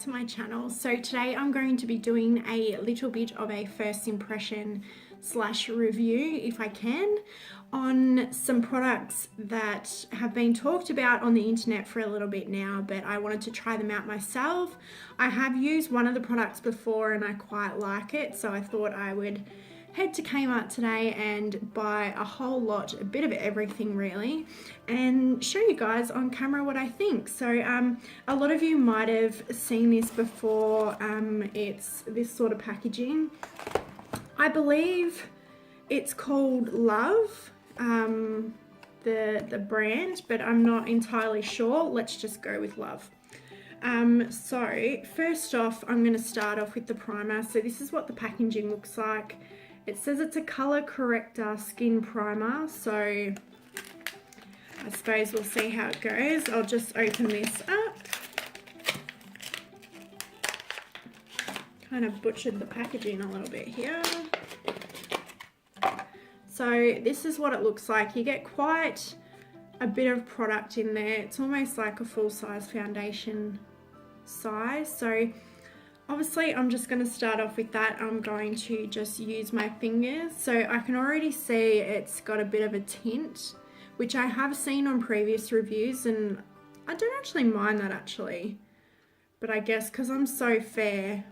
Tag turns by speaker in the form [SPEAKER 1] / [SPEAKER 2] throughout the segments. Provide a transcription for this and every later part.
[SPEAKER 1] to my channel. So today I'm going to be doing a little bit of a first impression / review, if I can, on some products that have been talked about on the internet for a little bit now, but I wanted to try them out myself. I have used one of the products before and I quite like it, so I thought I would head to Kmart today and buy a whole lot, a bit of everything really, and show you guys on camera what I think. So a lot of you might have seen this before. It's this sort of packaging. I believe it's called Love, the brand, but I'm not entirely sure. Let's just go with Love. So first off, I'm going to start off with the primer. So this is what the packaging looks like. It says it's a color corrector skin primer, so I suppose we'll see how it goes. I'll just open this up. Kind of butchered the packaging a little bit here. So this is what it looks like. You get quite a bit of product in there. It's almost like a full-size foundation size. So obviously I'm just going to start off with that. I'm going to just use my fingers. So I can already see it's got a bit of a tint, which I have seen on previous reviews, and I don't actually mind that actually. But I guess because I'm so fair,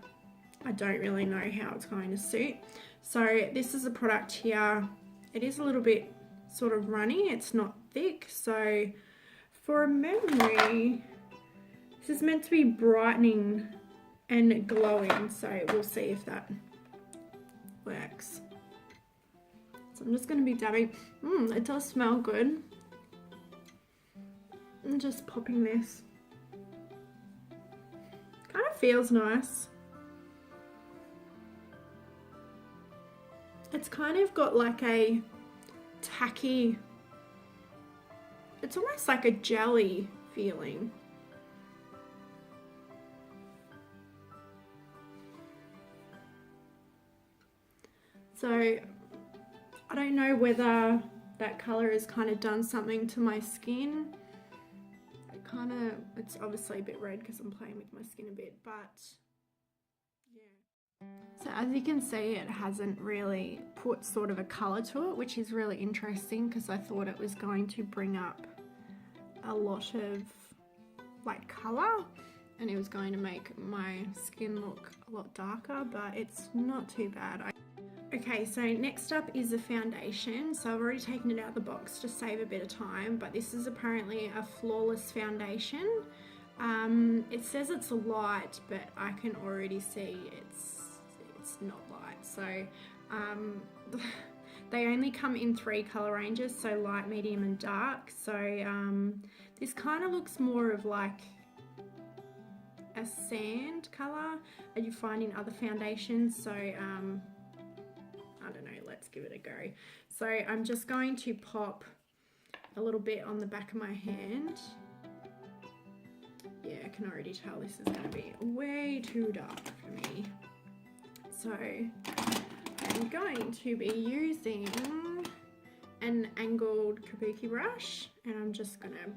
[SPEAKER 1] I don't really know how it's going to suit. So this is a product here. It is a little bit sort of runny. It's not thick. So for a memory, this is meant to be brightening and glowing, so we'll see if that works. So I'm just going to be dabbing. It does smell good. I'm just popping this. Kind of feels nice. It's kind of got like a tacky, it's almost like a jelly feeling. So I don't know whether that colour has kind of done something to my skin. It's obviously a bit red because I'm playing with my skin a bit, but yeah. So as you can see, it hasn't really put sort of a colour to it, which is really interesting because I thought it was going to bring up a lot of like colour and it was going to make my skin look a lot darker, but it's not too bad. Okay, so next up is the foundation. So I've already taken it out of the box to save a bit of time, but this is apparently a flawless foundation. It says it's light, but I can already see it's not light. So they only come in 3 color ranges, so light, medium and dark. So this kind of looks more of like a sand color that you find in other foundations. So I don't know, let's give it a go. So I'm just going to pop a little bit on the back of my hand. Yeah, I can already tell this is going to be way too dark for me. So I'm going to be using an angled kabuki brush, and I'm just going to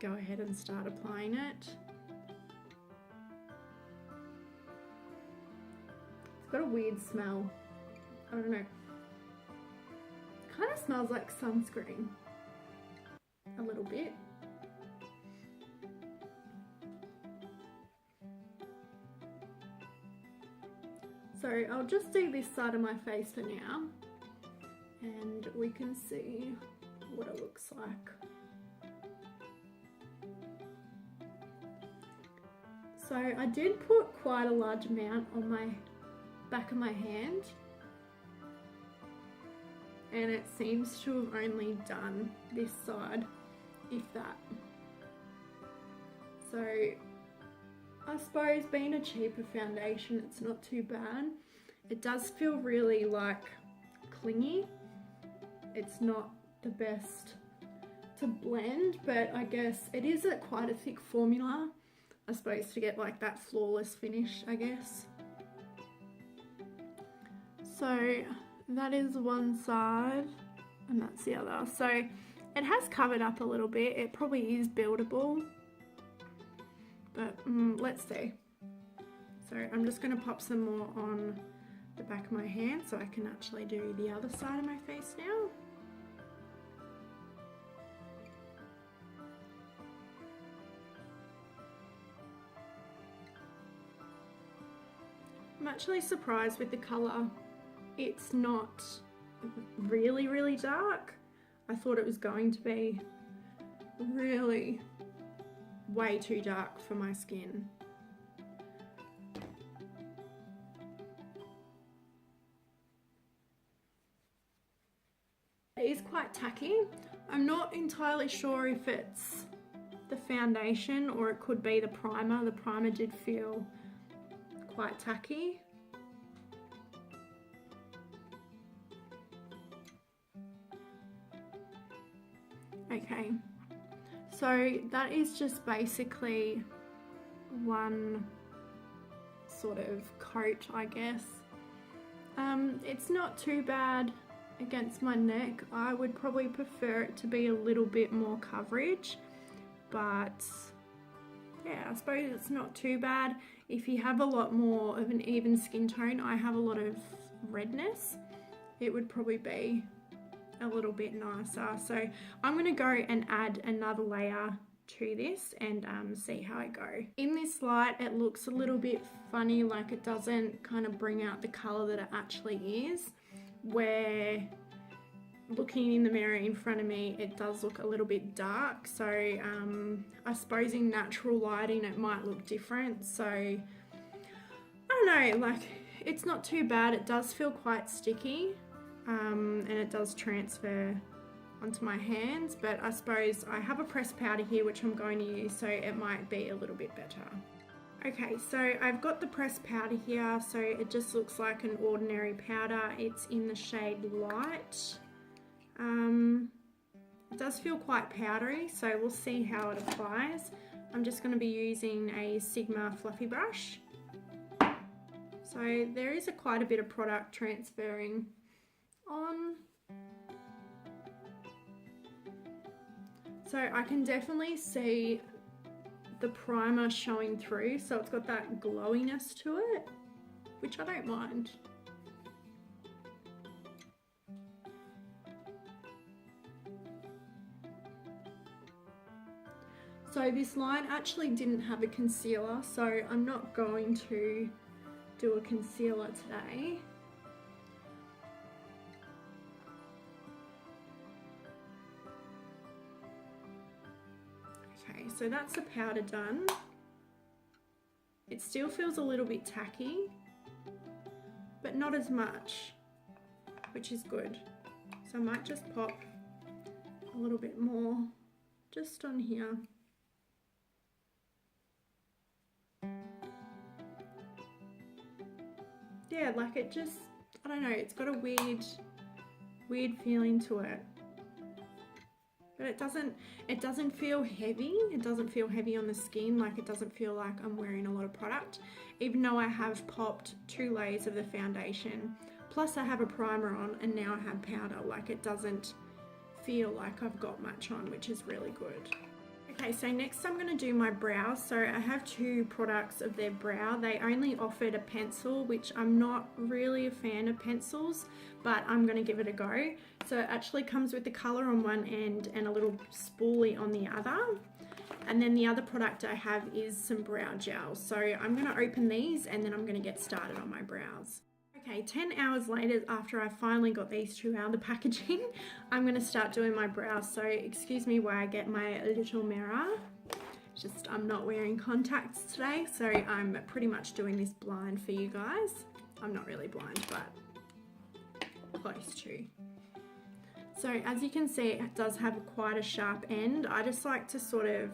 [SPEAKER 1] go ahead and start applying it. It's got a weird smell. I don't know. It kind of smells like sunscreen. A little bit. So I'll just do this side of my face for now, and we can see what it looks like. So I did put quite a large amount on my back of my hand, and it seems to have only done this side, if that. So I suppose being a cheaper foundation, it's not too bad. It does feel really like clingy. It's not the best to blend, but I guess it is quite a thick formula, I suppose, to get like that flawless finish, I guess. So that is one side and that's the other. So it has covered up a little bit. It probably is buildable, but let's see. So I'm just going to pop some more on the back of my hand so I can actually do the other side of my face now. I'm actually surprised with the colour. It's not really, really dark. I thought it was going to be really way too dark for my skin. It is quite tacky. I'm not entirely sure if it's the foundation or it could be the primer. The primer did feel quite tacky. Okay, so that is just basically one sort of coat, I guess. It's not too bad against my neck. I would probably prefer it to be a little bit more coverage, but yeah, I suppose it's not too bad. If you have a lot more of an even skin tone, I have a lot of redness, it would probably be a little bit nicer. So I'm going to go and add another layer to this and see how I go. In this light it looks a little bit funny, like it doesn't kind of bring out the colour that it actually is, where looking in the mirror in front of me it does look a little bit dark. So I suppose in natural lighting it might look different. So I don't know, like it's not too bad. It does feel quite sticky. And it does transfer onto my hands, but I suppose I have a pressed powder here which I'm going to use, so it might be a little bit better. Okay, so I've got the pressed powder here, so it just looks like an ordinary powder. It's in the shade Light. It does feel quite powdery, so we'll see how it applies. I'm just going to be using a Sigma fluffy brush. So there is quite a bit of product transferring on. So I can definitely see the primer showing through, so it's got that glowiness to it, which I don't mind. So this line actually didn't have a concealer, so I'm not going to do a concealer today. Okay, so that's the powder done. It still feels a little bit tacky, but not as much, which is good. So I might just pop a little bit more just on here. Yeah, like it just, I don't know, it's got a weird feeling to it. But it doesn't feel heavy. It doesn't feel heavy on the skin. Like it doesn't feel like I'm wearing a lot of product, even though I have popped 2 layers of the foundation. Plus I have a primer on and now I have powder. Like it doesn't feel like I've got much on, which is really good. Okay, so next I'm going to do my brows. So I have 2 products of their brow. They only offered a pencil, which I'm not really a fan of pencils, but I'm going to give it a go. So it actually comes with the colour on one end and a little spoolie on the other. And then the other product I have is some brow gel. So I'm going to open these and then I'm going to get started on my brows. Okay, 10 hours later, after I finally got these 2 out of the packaging, I'm going to start doing my brows. So excuse me while I get my little mirror. Just I'm not wearing contacts today, so I'm pretty much doing this blind for you guys. I'm not really blind, but close to. So as you can see, it does have quite a sharp end. I just like to sort of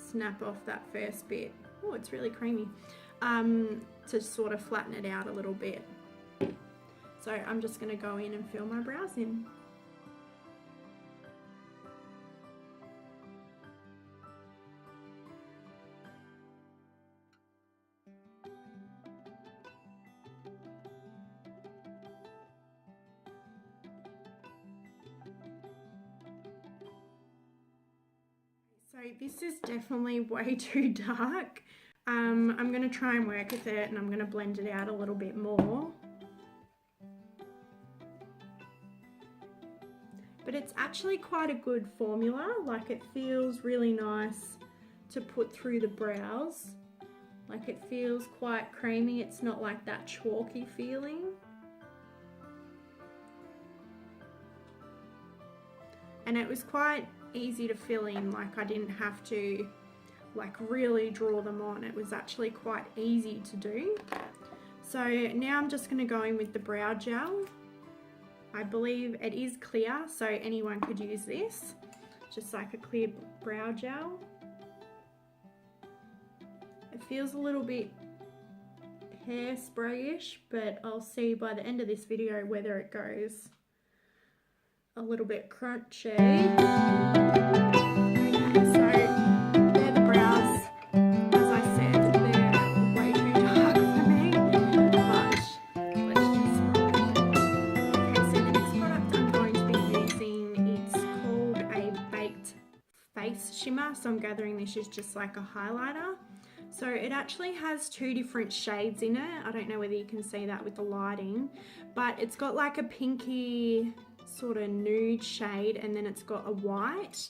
[SPEAKER 1] snap off that first bit. Oh, it's really creamy. To sort of flatten it out a little bit. So I'm just going to go in and fill my brows in. So this is definitely way too dark. I'm going to try and work with it, and I'm going to blend it out a little bit more. But it's actually quite a good formula. Like, it feels really nice to put through the brows. Like, it feels quite creamy. It's not like that chalky feeling. And it was quite easy to fill in. Like, I didn't have to like really draw them on. It was actually quite easy to do. So now I'm just going to go in with the brow gel. I believe it is clear, so anyone could use this. Just like a clear brow gel. It feels a little bit hairspray-ish, but I'll see by the end of this video whether it goes a little bit crunchy. Okay, so they're the brows. As I said, they're way too dark for me, but let's just... Okay, so the next product I'm going to be using, it's called a Baked Face Shimmer. So I'm gathering this is just like a highlighter. So it actually has two different shades in it. I don't know whether you can see that with the lighting, but it's got like a pinky sort of nude shade, and then it's got a white,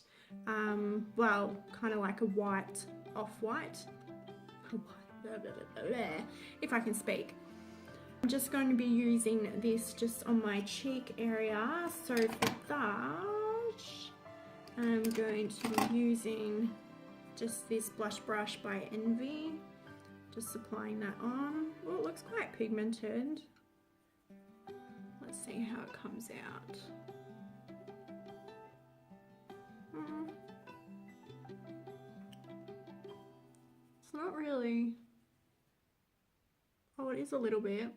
[SPEAKER 1] well, kind of like a white, off-white, if I can speak. I'm just going to be using this just on my cheek area. So for that, I'm going to be using just this blush brush by Envy, just applying that on. Oh, it looks quite pigmented. Let's see how it comes out. It's not really, oh, it is a little bit.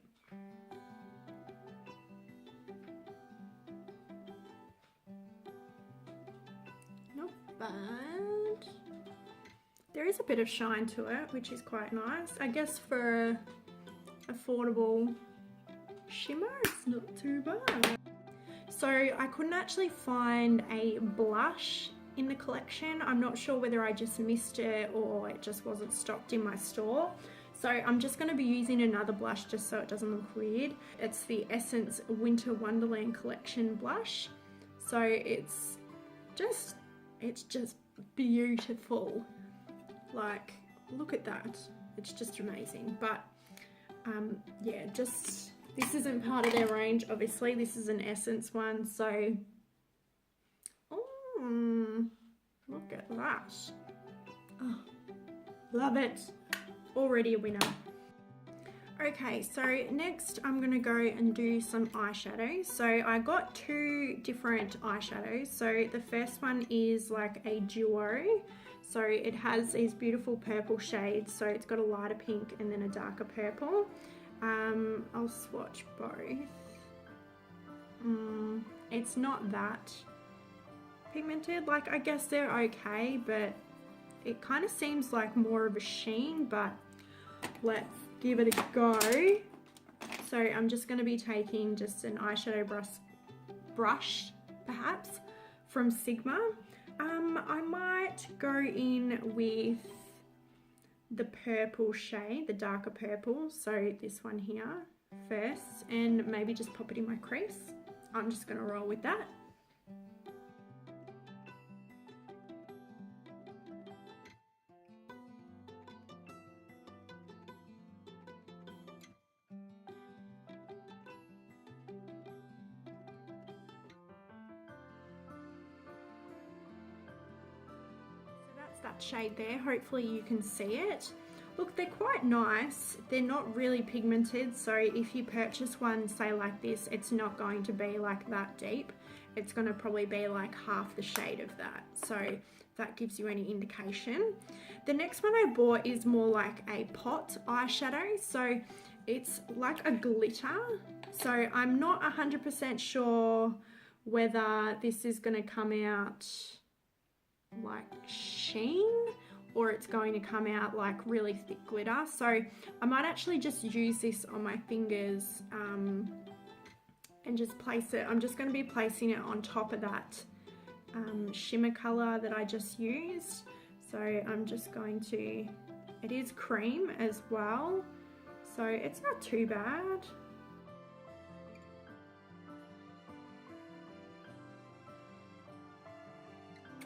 [SPEAKER 1] Not bad. There is a bit of shine to it, which is quite nice. I guess for affordable shimmer, it's not too bad. So I couldn't actually find a blush in the collection. I'm not sure whether I just missed it or it just wasn't stocked in my store. So I'm just going to be using another blush just so it doesn't look weird. It's the Essence Winter Wonderland Collection blush. So it's just beautiful. Like, look at that. It's just amazing. But yeah, just... this isn't part of their range, obviously. This is an Essence one, so... oh, look at that. Oh, love it. Already a winner. Okay, so next I'm going to go and do some eyeshadows. So I got two different eyeshadows. So the first one is like a duo. So it has these beautiful purple shades. So it's got a lighter pink and then a darker purple. I'll swatch both. It's not that pigmented. Like, I guess they're okay, but it kind of seems like more of a sheen, but let's give it a go. So I'm just going to be taking just an eyeshadow brush perhaps from Sigma. I might go in with the purple shade, the darker purple, so this one here first, and maybe just pop it in my crease. I'm just going to roll with that. That shade there, hopefully you can see it. Look, they're quite nice. They're not really pigmented, so if you purchase one, say like this, it's not going to be like that deep. It's going to probably be like half the shade of that, so that gives you any indication. The next one I bought is more like a pot eyeshadow, so it's like a glitter. So I'm not 100% sure whether this is going to come out like sheen or it's going to come out like really thick glitter. So I might actually just use this on my fingers and just place it. I'm just going to be placing it on top of that shimmer color that I just used. So I'm just going to It is cream as well, so it's not too bad.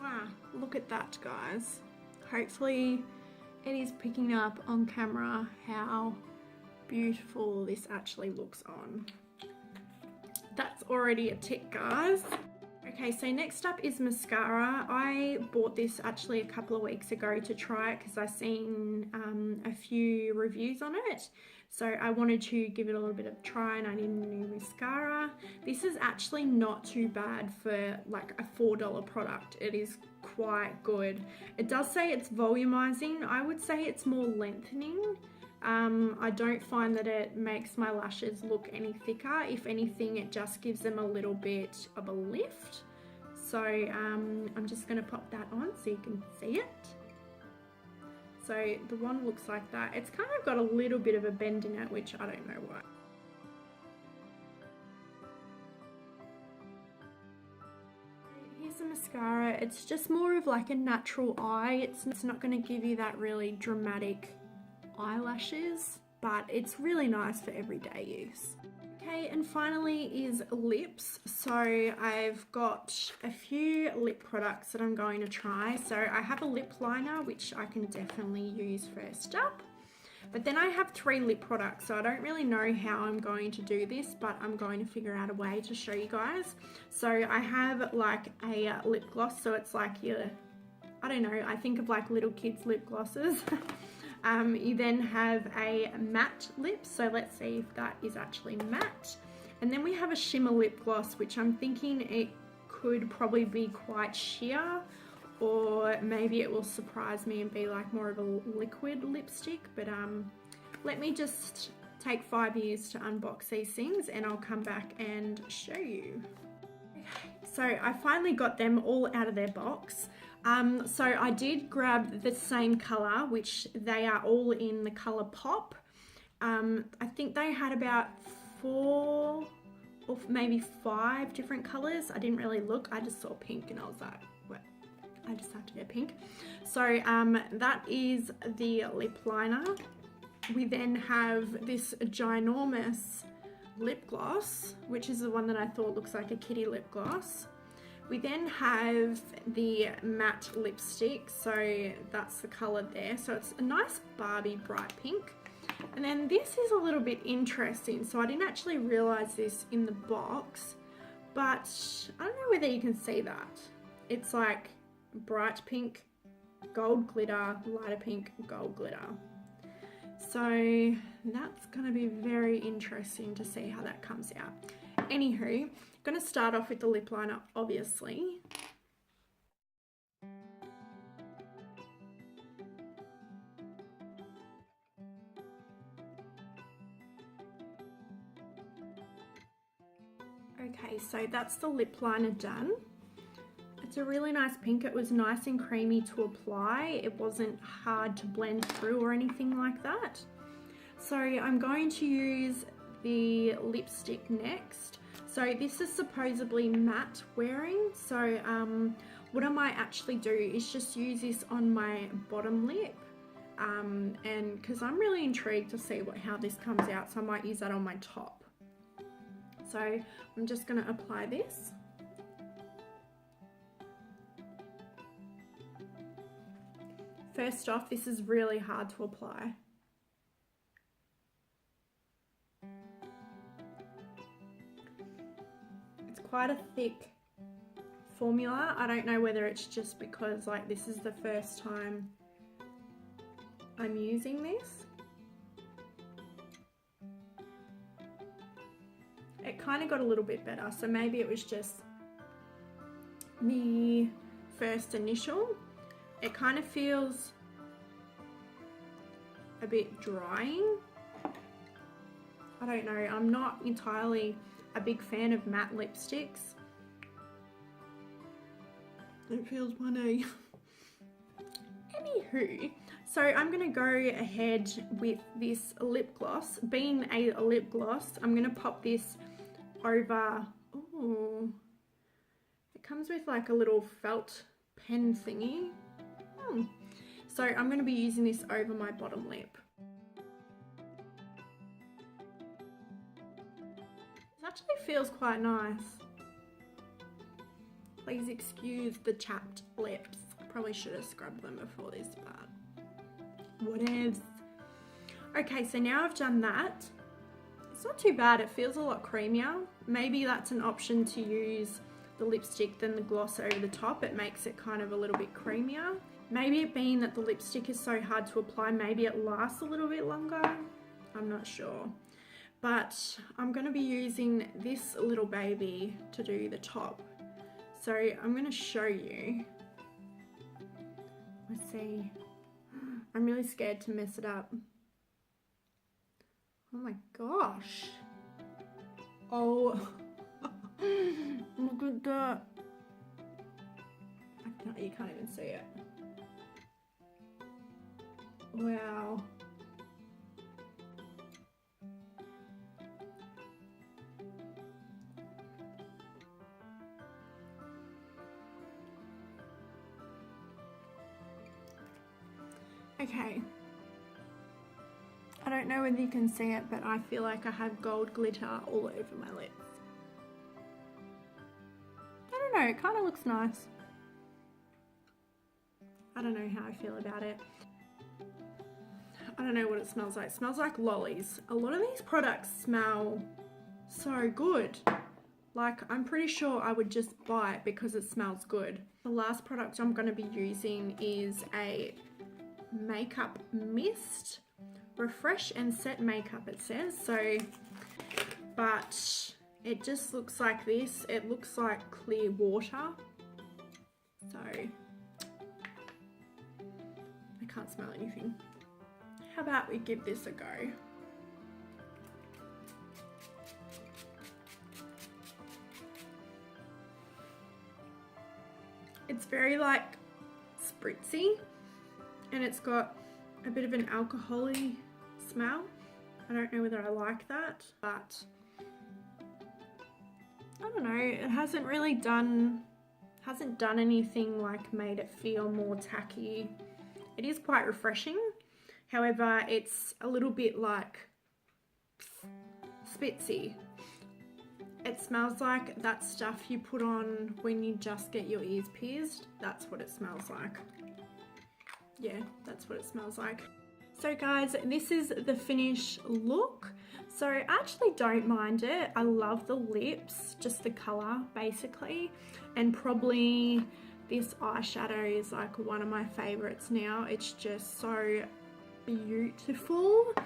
[SPEAKER 1] Wow, look at that, guys. Hopefully it is picking up on camera how beautiful this actually looks on. That's already a tick, guys. Okay, so next up is mascara. I bought this actually a couple of weeks ago to try it because I've seen a few reviews on it. So I wanted to give it a little bit of a try and I need a new mascara. This is actually not too bad for like a $4 product. It is quite good. It does say it's volumizing. I would say it's more lengthening. I don't find that it makes my lashes look any thicker. If anything, it just gives them a little bit of a lift. So I'm just going to pop that on so you can see it. So the one looks like that. It's kind of got a little bit of a bend in it, which I don't know why. Here's the mascara. It's just more of like a natural eye. It's not going to give you that really dramatic eyelashes, but it's really nice for everyday use. Okay, and finally is lips. So I've got a few lip products that I'm going to try. So I have a lip liner, which I can definitely use first up. But then I have 3 lip products, so I don't really know how I'm going to do this, but I'm going to figure out a way to show you guys. So I have like a lip gloss, so it's like your, I don't know, I think of like little kids lip glosses. You then have a matte lip, so let's see if that is actually matte. And then we have a shimmer lip gloss, which I'm thinking it could probably be quite sheer, or maybe it will surprise me and be like more of a liquid lipstick. But let me just take 5 years to unbox these things and I'll come back and show you. Okay, so I finally got them all out of their box. So I did grab the same color, which they are all in the color Pop. I think they had about 4 or maybe 5 different colors. I didn't really look. I just saw pink and I was like, well, I just have to get pink. So that is the lip liner. We then have this ginormous lip gloss, which is the one that I thought looks like a kitty lip gloss. We then have the matte lipstick, so that's the color there. So it's a nice Barbie bright pink. And then this is a little bit interesting. So I didn't actually realize this in the box, but I don't know whether you can see that. It's like bright pink, gold glitter, lighter pink, gold glitter. So that's gonna be very interesting to see how that comes out. Anywho, I'm going to start off with the lip liner, obviously. Okay, so that's the lip liner done. It's a really nice pink. It was nice and creamy to apply. It wasn't hard to blend through or anything like that. So I'm going to use the lipstick next. So this is supposedly matte wearing, so what I might actually do is just use this on my bottom lip, and because I'm really intrigued to see how this comes out, so I might use that on my top. So I'm just going to apply this. First off, this is really hard to apply. Quite a thick formula. I don't know whether it's just because like this is the first time I'm using this. It kind of got a little bit better, so maybe it was just the first initial. It kind of feels a bit drying. I don't know, I'm not entirely a big fan of matte lipsticks. It feels funny. Anywho, so I'm going to go ahead with this lip gloss. Being a lip gloss, I'm going to pop this over. Oh, it comes with like a little felt pen thingy. So I'm going to be using this over my bottom lip. It actually feels quite nice. Please excuse the chapped lips. I probably should have scrubbed them before this, but whatevs. Okay, so now I've done that. It's not too bad. It feels a lot creamier. Maybe that's an option to use the lipstick than the gloss over the top. It makes it kind of a little bit creamier. Maybe it being that the lipstick is so hard to apply, maybe it lasts a little bit longer. I'm not sure. But I'm going to be using this little baby to do the top. So I'm going to show you. Let's see. I'm really scared to mess it up. Oh my gosh. Oh. Look at that. You can't even see it. Wow. Okay. I don't know whether you can see it, but I feel like I have gold glitter all over my lips. I don't know, it kind of looks nice. I don't know how I feel about it. I don't know what it smells like. It smells like lollies. A lot of these products smell so good. Like, I'm pretty sure I would just buy it because it smells good. The last product I'm going to be using is a makeup mist. Refresh and set makeup, it says. So, but it just looks like this. It looks like clear water. So, I can't smell anything. How about we give this a go? It's very like spritzy, and it's got a bit of an alcohol-y smell. I don't know whether I like that, but I don't know, it hasn't done anything like made it feel more tacky. It is quite refreshing. However, it's a little bit like spitzy. It smells like that stuff you put on when you just get your ears pierced. That's what it smells like. Yeah, that's what it smells like. So guys, this is the finished look. So I actually don't mind it. I love the lips, just the color basically. And probably this eyeshadow is like one of my favorites now. It's just so beautiful. The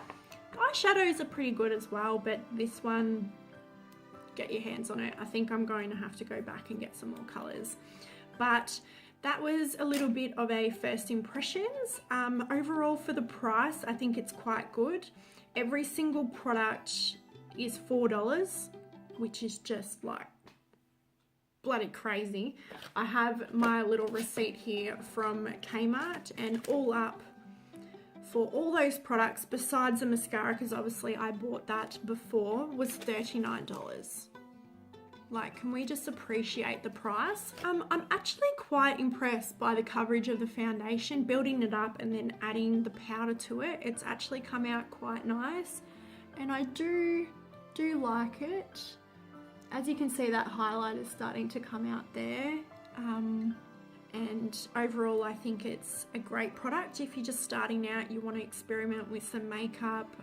[SPEAKER 1] eyeshadows are pretty good as well, but this one, get your hands on it. I think I'm going to have to go back and get some more colors. But that was a little bit of a first impressions. Overall for the price, I think it's quite good. Every single product is $4, which is just like bloody crazy. I have my little receipt here from Kmart, and all up for all those products besides the mascara, because obviously I bought that before, was $39. Like, can we just appreciate the price? I'm actually quite impressed by the coverage of the foundation, building it up and then adding the powder to it. It's actually come out quite nice, and I do like it. As you can see, that highlight is starting to come out there. And overall, I think it's a great product. If you're just starting out, you want to experiment with some makeup,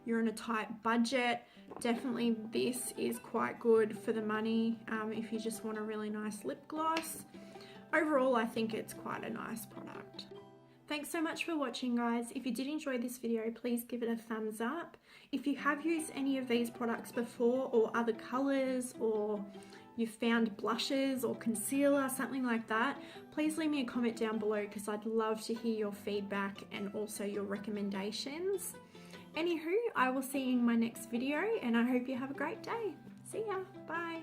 [SPEAKER 1] you're in a tight budget, definitely this is quite good for the money if you just want a really nice lip gloss. Overall, I think it's quite a nice product. Thanks so much for watching, guys. If you did enjoy this video, please give it a thumbs up. If you have used any of these products before, or other colors, or you've found blushes or concealer, something like that, please leave me a comment down below because I'd love to hear your feedback and also your recommendations. Anywho, I will see you in my next video, and I hope you have a great day. See ya. Bye.